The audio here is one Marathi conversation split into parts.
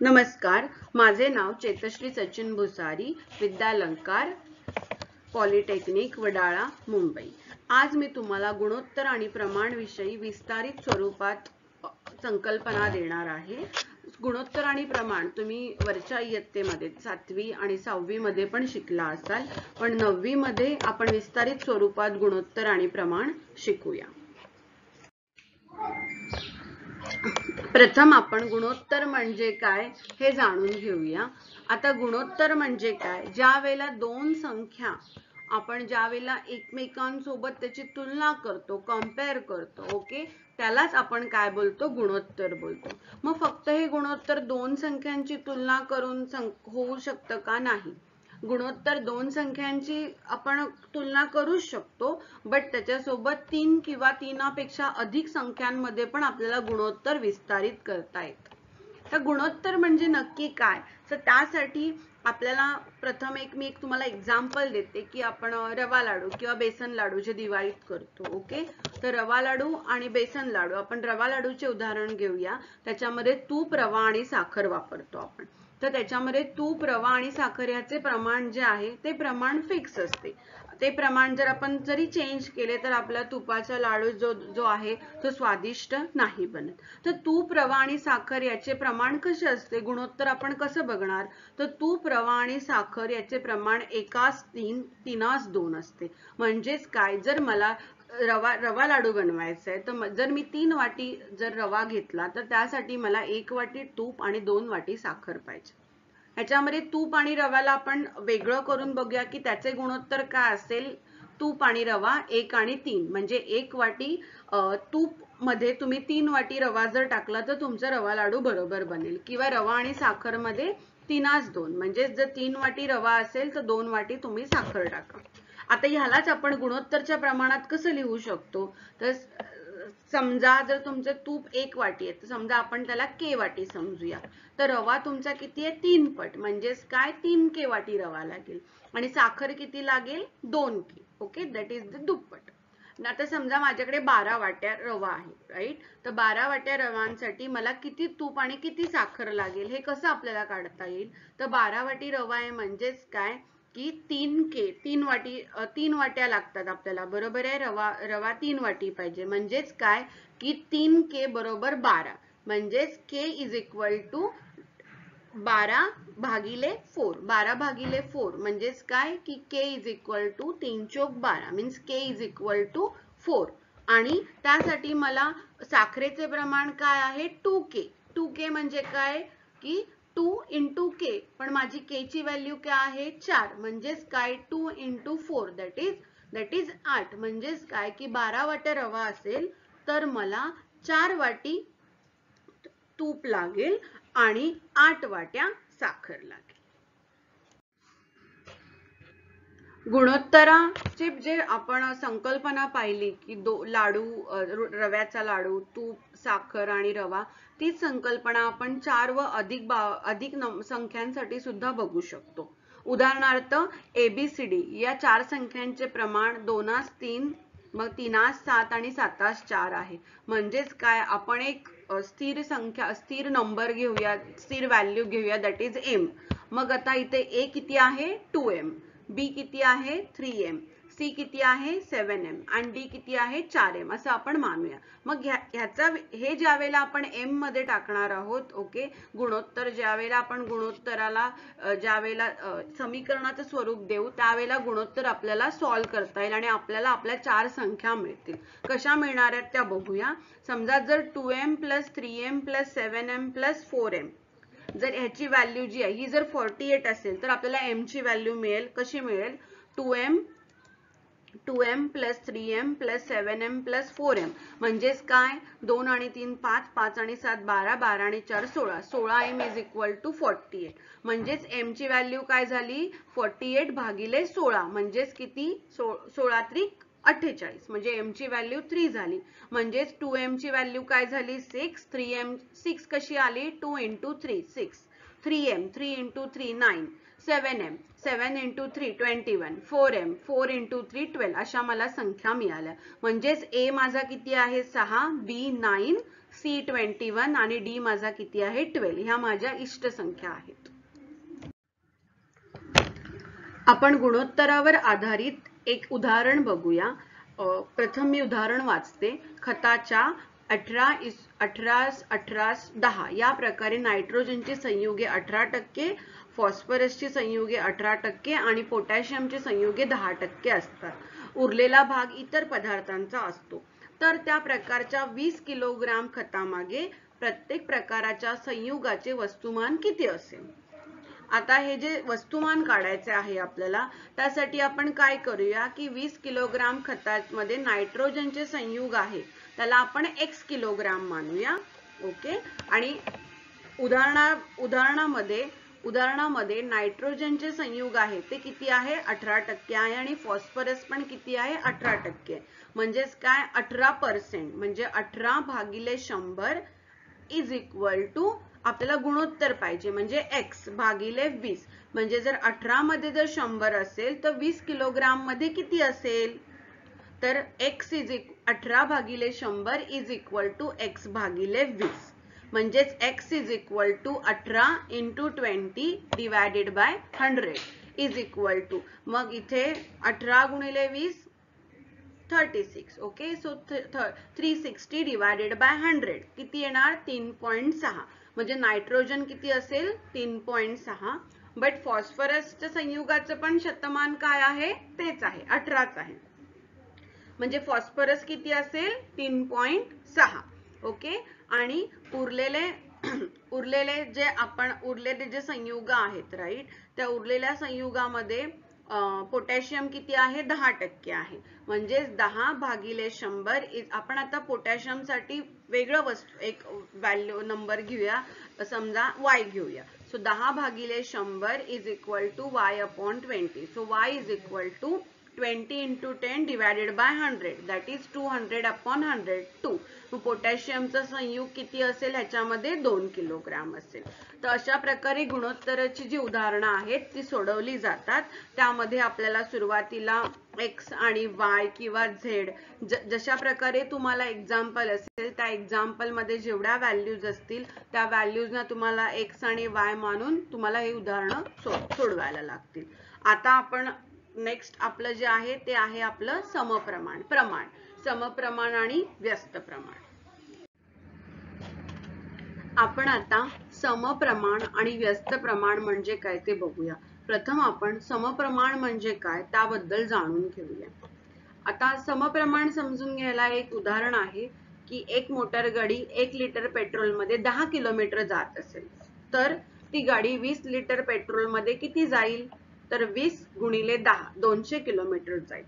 नमस्कार, माझे नाव चेतश्री सचिन भुसारी, विद्यालंकार पॉलिटेक्निक वडाळा मुंबई। आज मी तुम्हाला गुणोत्तर आणि प्रमाण विषयी विस्तारित स्वरूपात संकल्पना देणार आहे। गुणोत्तर आणि प्रमाण तुम्ही वरच्या इयत्तेमध्ये 7वी आणि 6वी मध्ये पण शिकला असाल, पण 9वी मध्ये आपण विस्तारित स्वरूपात गुणोत्तर आणि प्रमाण शिकूया। प्रथम आपण गुणोत्तर म्हणजे काय हे जाणून घेऊया। आता गुणोत्तर म्हणजे काय, ज्या वेळेला दोन संख्या आपण ज्या वेळेला एकमेकांसोबत त्याची तुलना करतो, कंपेअर करतो, ओके, त्यालाच आपण काय बोलतो, गुणोत्तर बोलतो। मग फक्त हे गुणोत्तर दोन संख्यांची तुलना करून होऊ शकतं का? नाही, गुणोत्तर दोन संख्यांची आपण तुलना करू शकतो, बट त्याच्यासोबत 3 किंवा 3 पेक्षा अधिक संख्यांमध्ये पण आपल्याला गुणोत्तर विस्तारित करता येतं। तर गुणोत्तर म्हणजे नक्की काय, तर त्यासाठी आपल्याला प्रथम मी तुम्हाला एक्झाम्पल देते की आपण रवा लाडू किंवा बेसन लाडू जे दिवाळीत करतो, ओके, तर रवा लाडू आणि बेसन लाडू, आपण रवा लाडूचे उदाहरण घेऊया। त्याच्यामध्ये तूप, रवा आणि साखर वापरतो आपण। तर त्याच्यामध्ये तूप, रवा आणि साखर याचे प्रमाण जे आहे ते प्रमाण फिक्स असते। ते प्रमाण जर आपण चेंज केले तर आपला तुपाचा लाडू जो आहे तो स्वादिष्ट नाही बनत। तर तूप, रवा आणि साखर याचे प्रमाण कसे असते, गुणोत्तर आपण कसं बघणार, तर तूप, रवा आणि साखर याचे प्रमाण 1:3, 3:2 असते। म्हणजेच काय, जर मला रवा लाडू बनवायचा आहे तर जर मी 3 वाटी जर रवा घेतला तर त्यासाठी मला 1 वाटी तूप आणि 2 वाटी साखर पाहिजे। ह्याच्यामध्ये तूप आणि रव्याला आपण वेगळं करून बघूया की त्याचे गुणोत्तर काय असेल। तूप आणि रवा 1 आणि 3, म्हणजे 1 वाटी तूप मध्ये तुम्ही 3 वाटी रवा जर टाकला तर तुमचा रवा लाडू बरोबर बनेल। किंवा रवा आणि साखर मध्ये 3:2, म्हणजे जर 3 वाटी रवा असेल तर 2 वाटी तुम्ही साखर टाका। आता ह्यालाच आपण गुणोत्तरच्या प्रमाणात कसं लिहू शकतो, तर समजा जर तुमचं तूप 1 वाटी आहे तर समजा आपण त्याला के वाटी समजूया। तर रवा तुमचा किती आहे, 3 पट, म्हणजेच काय 3K वाटी रवा लागेल। आणि साखर किती लागेल, 2K, okay, that is the दुप्पट। आता समजा माझ्याकडे 12 वाट्या रवा आहे, राईट, तर 12 वाट्या रवांसाठी मला किती तूप आणि किती साखर लागेल हे कसं आपल्याला काढता येईल, तर 12 वाटी रवा आहे म्हणजेच काय की 3K, 3 वाट्या लागतात आपल्याला, बरोबर आहे। रवा 3 वाटी पाहिजे, म्हणजेच काय की 3K बरोबर 12, म्हणजेच K इज इक्वल टू 12 भागिले 4, 12 भागिले 4 म्हणजेच काय की K इज इक्वल टू 3 चोक 12, means K is equal to 4। आणि त्यासाठी मला साखरेचे प्रमाण काय आहे, 2K। 2K म्हणजे काय की 2 इंटू K, पण माझी K ची व्हॅल्यू काय आहे, 4, म्हणजेच काय 2 इंटू 4 दॅट इज 8, म्हणजेच काय की 12 वाट्या रवा असेल तर मला 4 वाटी तूप लागेल आणि 8 वाट्या साखर लागेल। गुणोत्तराची जे आपण संकल्पना पाहिली की लाडू, रव्याचा लाडू, तूप, साखर आणि रवा, तीच संकल्पना आपण 4 व अधिक संख्यांसाठी सुद्धा बघू शकतो। उदाहरणार्थ ABCD या 4 संख्यांचे प्रमाण 2:3, मग 3:7 आणि 7:4 आहे। म्हणजेच काय, आपण एक स्थिर संख्या, स्थिर नंबर घेऊया, स्थिर व्हॅल्यू घेऊया, दॅट इज M। मग आता इथे A किती आहे, 2M, B किती आहे, 3M, C किती आहे, 7M आणि D किती आहे, 4M, असं आपण मानूया। मग हे ज्या वेळेला आपण M मध्ये टाकणार आहोत, ओके, गुणोत्तर ज्या वेळेला आपण गुणोत्तराला ज्या वेळेला समीकरणाचं स्वरूप देऊ त्यावेळेला गुणोत्तर आपल्याला सॉल्व्ह करता येईल आणि आपल्याला आपल्या 4 संख्या मिळतील। कशा मिळणार आहेत त्या बघूया। समजा जर 2M plus 3M plus 7M plus 4M, जर ह्याची व्हॅल्यू जी आहे ही जर 48 असेल तर आपल्याला M ची व्हॅल्यू मिळेल, कशी मिळेल, 2M plus 3M plus 7M plus 4M, म्हणजेच काय 2 आणि 3 5, 5 आणि 7 12, 12 आणि 4 16, 16M इज इक्वल टू 48, म्हणजेच M ची व्हॅल्यू काय झाली, 48 भागिले 16, म्हणजेच किती, 16 त्रिक 48, म्हणजे M ची व्हॅल्यू 3 झाली। म्हणजेच 2M ची व्हॅल्यू काय झाली, 6, 3M 6 कशी आली, 2 into 3 6, 3M 3 into 3 9, 7M 7 into 3 21, 4M 4 into 3 12, अशा मला संख्या मिळाल्या। म्हणजेच A माझा किती आहे, 6, B 9, C21 आणि D माझा किती आहे 12. ह्या माझ्या इष्ट संख्या आहेत. आपण गुणोत्तरावर आधारित एक उदाहरण बघूया. प्रथम मी उदाहरण वाचते. खताच्या 18-18-10 या प्रकारे नायट्रोजनची संयुगे 18%, फॉस्फरसची संयुगे 18% आणि पोटॅशियमची संयुगे 10% असतात. उरलेला भाग इतर पदार्थांचा असतो. तर त्या प्रकारच्या 20 किलोग्राम खतामागे प्रत्येक प्रकाराच्या संयुगाचे वस्तुमान किती असेल? आता हे जे वस्तुमान काढायचे आहे आपल्याला, त्यासाठी आपण काय करूया की 20 किलोग्राम खतामध्ये नायट्रोजनचे संयुग आहे त्याला आपण x किलोग्राम मानूया. ओके. आणि उदाहरणामध्ये नायट्रोजनचे संयुग आहे ते किती आहे 18% आहे आणि फॉस्फरस पण किती आहे 18%. म्हणजेच काय 18% म्हणजे 18 भागिले 100 इज इक्वल टू आपल्याला गुणोत्तर पाहिजे म्हणजे x भागिले 20. म्हणजे जर 18 मध्ये जर 100 असेल तर 20 किलोग्राम मध्ये किती असेल? तर x इज 18 भागिले 100 इज इक्वल टू x भागिले 20. म्हणजेच x is equal to 18 into 20 divided by 100 is equal to, मग इथे 18 गुणिले 20 36. ओके. सो 360 डिवायडेड बाय 100 किती येणार 3.6. म्हणजे नायट्रोजन किती असेल 3.6. बट फॉस्फरसच्या संयुगाचं पण शतमान काय आहे तेच आहे 18च आहे. म्हणजे फॉस्फरस किती असेल 3.6. ओके. आणि उरलेले जे संयुग आहेत राईट, त्या उरलेल्या संयुगामध्ये पोटॅशियम किती आहे 10% आहे. म्हणजे 10 भागिले 100 आपण आता पोटॅशियम साठी वेगळं एक व्हॅल्यू नंबर घेऊया, समजा y घेऊया. सो 10 भागिले 100 is equal to y upon 20. So y is equal to 20 into 10 divided by 100 that is 200 upon 102. पोटॅशियमचं संयुग किती असेल ह्याच्यामध्ये 2 किलोग्राम असेल. तर अशा प्रकारे गुणोत्तराची जी उदाहरणं आहेत ती सोडवली जातात. त्यामध्ये आपल्याला सुरुवातीला x आणि y किंवा z जशा प्रकारे तुम्हाला एक्झाम्पल असेल त्या एक्झाम्पल मध्ये जेवढ्या व्हॅल्यूज असतील त्या व्हॅल्यूजना तुम्हाला x आणि y मानून तुम्हाला हे उदाहरणं सोडवायला लागतील. आता आपण नेक्स्ट आपलं जे आहे ते आहे आपलं समप्रमाण आणि व्यस्त प्रमाण. आपण आता समप्रमाण आणि व्यस्त प्रमाण म्हणजे काय ते बघूया. प्रथम आपण समप्रमाण म्हणजे काय त्याबद्दल जाणून घेऊया. आता समप्रमाण समजून घ्यायला एक उदाहरण आहे की एक मोटार गाडी 1 लिटर पेट्रोल मध्ये 10 किलोमीटर जात असेल तर ती गाडी 20 लिटर पेट्रोल मध्ये किती जाईल? तर 20 गुणिले 10 200 किलोमीटर जाईल.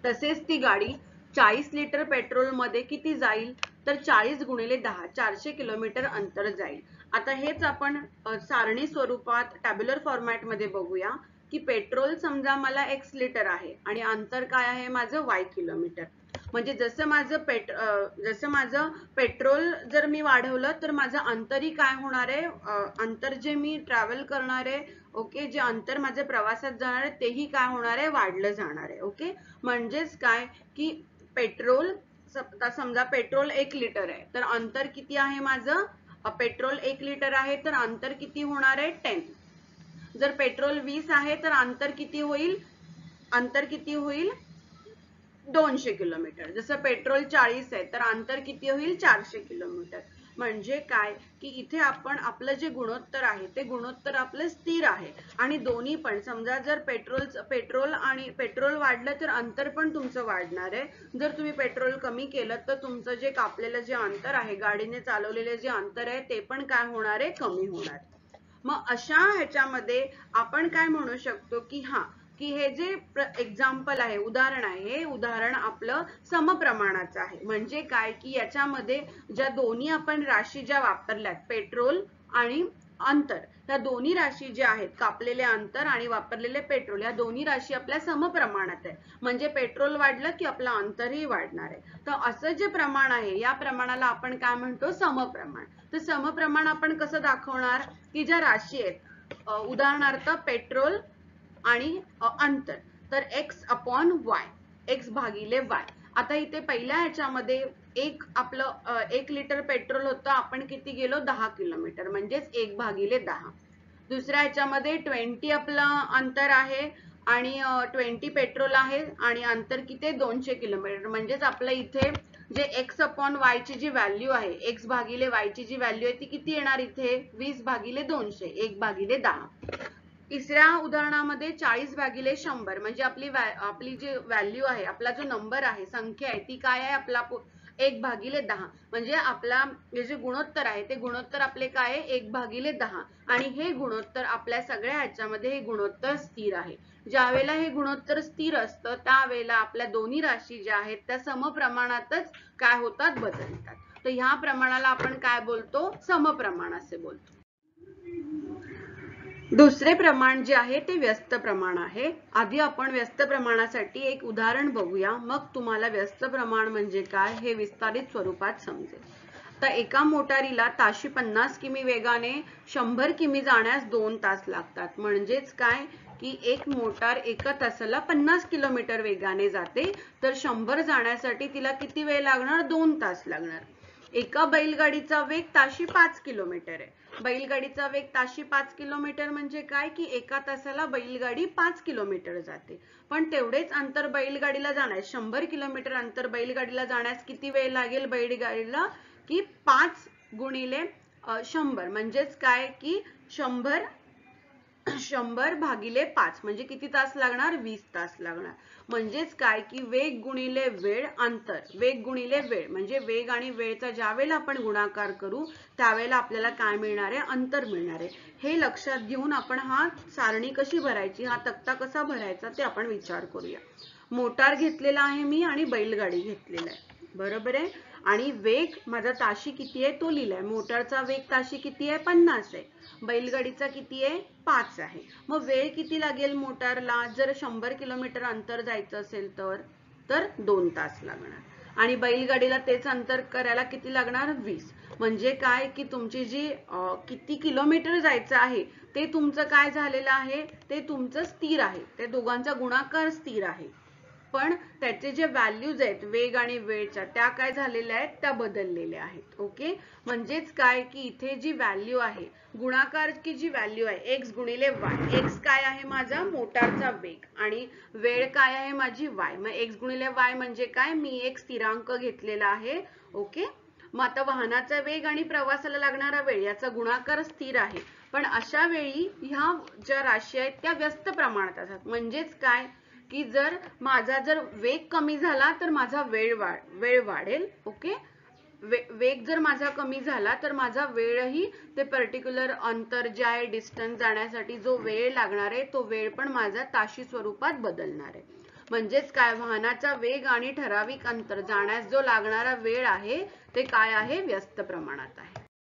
तसेच ती गाडी 40 लिटर पेट्रोल मध्ये किती जाईल? तर 40 गुणिले 10 400 किलोमीटर अंतर जाईल. आता हेच आपण सारणी स्वरूपात टॅब्युलर फॉर्मॅट मध्ये बघूया की पेट्रोल समजा मला x लिटर आहे आणि अंतर काय आहे माझं y किलोमीटर. म्हणजे जसं माझं पेट्रोल जर मी वाढवलं तर माझं अंतरही काय होणार आहे, अंतर जे मी ट्रॅव्हल करणार आहे, ओके, जे अंतर माझ्या प्रवासात जाणार आहे तेही काय होणार आहे वाढलं जाणार आहे. ओके. म्हणजेच काय की पेट्रोल समजा पेट्रोल 1 लिटर आहे तर अंतर किती आहे माझं, पेट्रोल 1 लिटर आहे तर अंतर किती होणार आहे 10. जर पेट्रोल 20 आहे तर अंतर किती होईल 200 किलोमीटर. जसं पेट्रोल 40 आहे तर अंतर किती होईल 400 किलोमीटर. म्हणजे काय की इथे आपण आपलं जे गुणोत्तर आहे ते गुणोत्तर आपलं स्थिर आहे आणि दोन्ही पण समजा जर पेट्रोल वाढलं तर अंतर पण तुमचं वाढणार आहे. जर तुम्ही पेट्रोल कमी केलं तर तुमचं जे कापलेलं जे अंतर आहे, गाडीने चालवलेले जे अंतर आहे ते पण काय होणार आहे कमी होणार. मग अशा ह्याच्यामध्ये आपण काय म्हणू शकतो की हे जे एक्झाम्पल आहे, उदाहरण आहे, हे उदाहरण आपलं समप्रमाणाचं आहे. म्हणजे काय की याच्यामध्ये ज्या दोन्ही आपण राशी ज्या वापरल्यात पेट्रोल आणि अंतर, या दोन्ही राशी ज्या आहेत कापलेले अंतर आणि वापरलेले पेट्रोल, या दोन्ही राशी आपल्या समप्रमाणात आहे. म्हणजे पेट्रोल वाढलं की आपलं अंतरही वाढणार आहे. तर असं जे प्रमाण आहे या प्रमाणाला आपण काय म्हणतो समप्रमाण. तर समप्रमाण आपण कसं दाखवणार की ज्या राशी आहेत, उदाहरणार्थ पेट्रोल आणि अंतर, तर x अपॉन y, x भागिले y. आता इथे पहिल्या ह्याच्यामध्ये एक आपलं 1 लिटर पेट्रोल होतं, आपण किती गेलो 10 किलोमीटर म्हणजेच 1/10. दुसऱ्या ह्याच्यामध्ये 20 आपलं अंतर आहे आणि 20 पेट्रोल आहे आणि अंतर किती 200 किलोमीटर म्हणजेच आपलं इथे जे x अपॉन y ची जी व्हॅल्यू आहे, x भागिले y ची जी व्हॅल्यू आहे ती किती येणार इथे 20/200 1/10. तिसऱ्या उदाहरणामध्ये 40/100 म्हणजे आपली जी व्हॅल्यू आहे, आपला जो नंबर आहे, संख्या आहे ती काय आहे आपला 1/10 म्हणजे आपला हे जे गुणोत्तर आहे ते गुणोत्तर आपले काय आहे 1/10 आणि हे गुणोत्तर आपल्या सगळ्या ह्याच्यामध्ये हे गुणोत्तर स्थिर आहे. ज्या वेळेला हे गुणोत्तर स्थिर असतं त्यावेळेला आपल्या दोन्ही राशी ज्या आहेत त्या समप्रमाणातच काय होतात बदलतात. तर ह्या प्रमाणाला आपण काय बोलतो समप्रमाण असे बोलतो. दुसरे प्रमाण जे आहे ते व्यस्त प्रमाण आहे. आधी आपण व्यस्त प्रमाणासाठी एक उदाहरण बघूया, मग तुम्हाला व्यस्त प्रमाण म्हणजे काय हे विस्तारित स्वरूपात समजेल. तर एका मोटारीला ताशी 50 किमी वेगाने 100 किमी जाण्यास 2 तास लागतात. म्हणजेच काय की एक मोटार एका तासाला 50 किलोमीटर वेगाने जाते, तर 100 जाण्यासाठी तिला किती वेळ लागणार 2 तास लागणार. एका बैलगाडीचा वेग ताशी 5 किलोमीटर आहे. बैलगाडीचा वेग ताशी 5 किलोमीटर म्हणजे काय की एका तासाला बैलगाडी 5 किलोमीटर जाते. पण तेवढेच अंतर बैलगाडीला जाण्यास 100 किलोमीटर अंतर बैलगाडीला जाण्यास किती वेळ लागेल बैलगाडीला की 5 गुणिले 100 म्हणजेच काय की 100 भागिले 5 म्हणजे किती तास लागणार 20 तास लागणार. म्हणजेच काय की वेग गुणिले वेळ अंतर, वेग गुणिले वेळ म्हणजे वेग आणि वेळचा ज्या वेळेला आपण गुणाकार करू त्यावेळेला आपल्याला काय मिळणार आहे अंतर मिळणार आहे. हे लक्षात घेऊन आपण हा सारणी कशी भरायची, हा तक्ता कसा भरायचा ते आपण विचार करूया. मोटार घेतलेला आहे मी आणि बैलगाडी घेतलेला आहे, बरोबर आहे. आणि वेग माझा ताशी किती आहे तो लिहिलाय. मोटारचा वेग ताशी किती आहे 50 आहे, बैलगाडीचा किती आहे 5 आहे. मग वेळ किती लागेल मोटारला जर 100 किलोमीटर अंतर जायचं असेल तर 2 तास लागणार आणि बैलगाडीला तेच अंतर करायला किती लागणार 20. म्हणजे काय की तुमची जी किती किलोमीटर जायचं आहे ते तुमचं काय झालेलं आहे ते तुमचं स्थिर आहे, ते दोघांचा गुणाकार स्थिर आहे. पण त्याचे जे व्हॅल्यूज आहेत वेग आणि वेळच्या त्या काय झालेल्या आहेत त्या बदललेल्या आहेत. ओके, म्हणजेच काय की इथे जी व्हॅल्यू आहे गुणाकारची जी व्हॅल्यू आहे x गुणिले y, x काय आहे माझा मोटारचा वेग आणि वेळ काय आहे माझी y. मग x गुणिले y म्हणजे काय मी एक स्थिरांक घेतलेला आहे. ओके, मग आता वाहनाचा वेग आणि प्रवासाला लागणारा वेळ याचा गुणाकार स्थिर आहे. पण अशा वेळी ह्या ज्या राशी आहेत त्या व्यस्त प्रमाणात असतात. म्हणजेच काय की जर माझा जर वेग कमी झाला तर माझा वेळ वाढेल. ओके, वेग जर माझा कमी झाला तर माझा वेळही ते पर्टिक्युलर अंतर जे आहे डिस्टन्स जाण्यासाठी जो वेळ लागणार आहे तो वेळ पण माझा ताशी स्वरूपात बदलणार आहे. म्हणजेच काय वाहनाचा वेग आणि ठराविक अंतर जाण्यास जो लागणारा वेळ आहे ते काय आहे व्यस्त प्रमाणात आहे.